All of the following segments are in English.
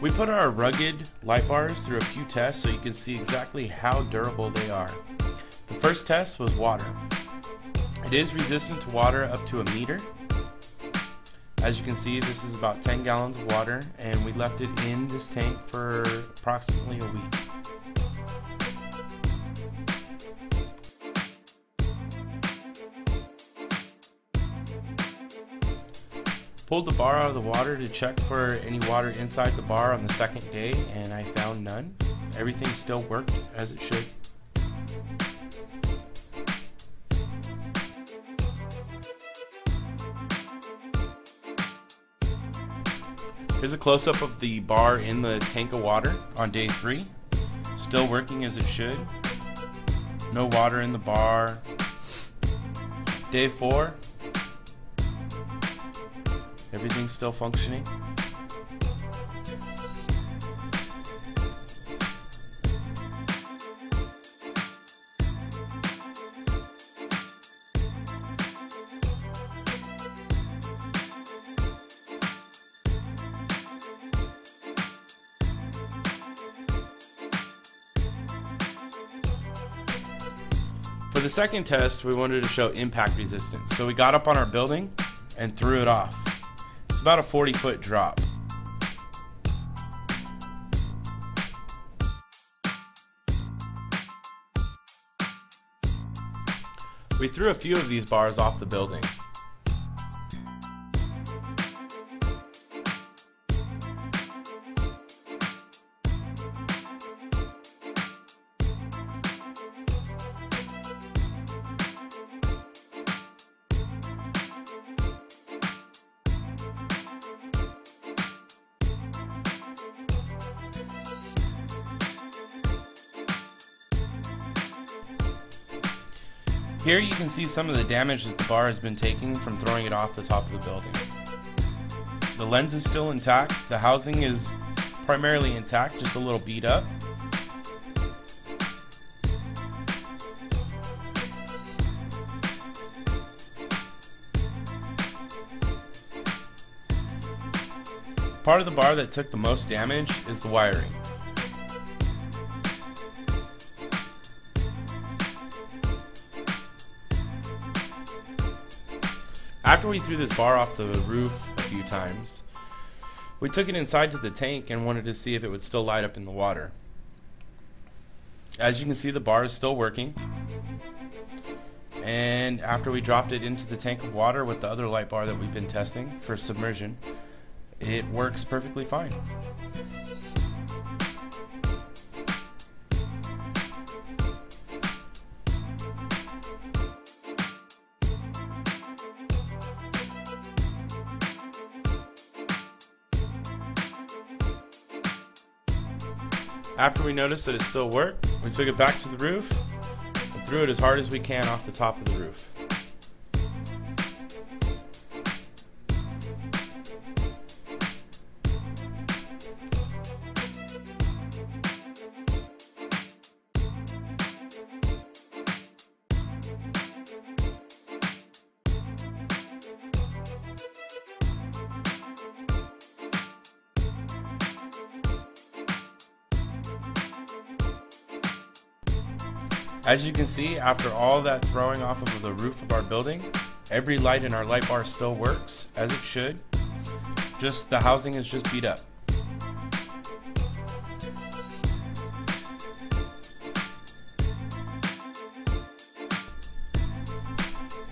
We put our rugged light bars through a few tests so you can see exactly how durable they are. The first test was water. It is resistant to water up to 1 meter. As you can see, this is about 10 gallons of water, and we left it in this tank for approximately a week. Pulled the bar out of the water to check for any water inside the bar on the second day, and I found none. Everything still worked as it should. Here's a close-up of the bar in the tank of water on day 3. Still working as it should. No water in the bar. Day 4. Everything's still functioning. For the second test, we wanted to show impact resistance. So we got up on our building and threw it off. It's about a 40-foot drop. We threw a few of these bars off the building. Here you can see some of the damage that the bar has been taking from throwing it off the top of the building. The lens is still intact, the housing is primarily intact, just a little beat up. Part of the bar that took the most damage is the wiring. After we threw this bar off the roof a few times, we took it inside to the tank and wanted to see if it would still light up in the water. As you can see, the bar is still working, and after we dropped it into the tank of water with the other light bar that we've been testing for submersion, it works perfectly fine. After we noticed that it still worked, we took it back to the roof and threw it as hard as we can off the top of the roof. As you can see, after all that throwing off of the roof of our building, every light in our light bar still works as it should. Just the housing is just beat up.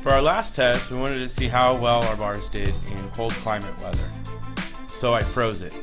For our last test, we wanted to see how well our bars did in cold climate weather. So I froze it.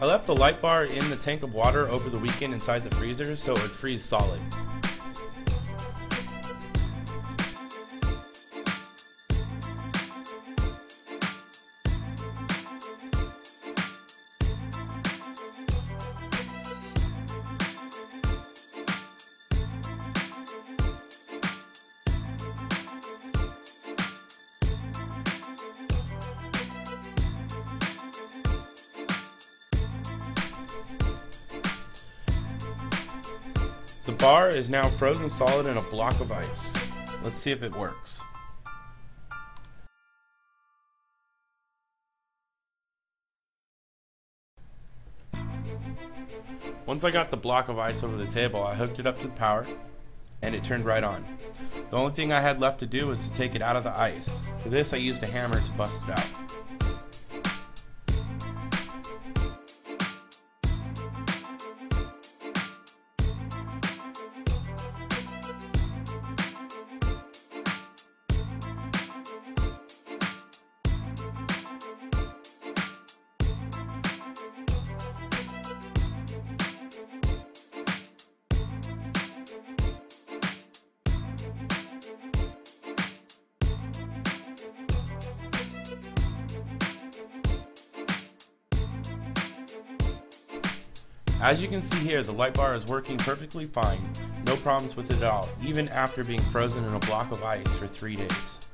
I left the light bar in the tank of water over the weekend inside the freezer so it would freeze solid. The bar is now frozen solid in a block of ice. Let's see if it works. Once I got the block of ice over the table, I hooked it up to the power and it turned right on. The only thing I had left to do was to take it out of the ice. For this I used a hammer to bust it out. As you can see here, the light bar is working perfectly fine, no problems with it at all, even after being frozen in a block of ice for 3 days.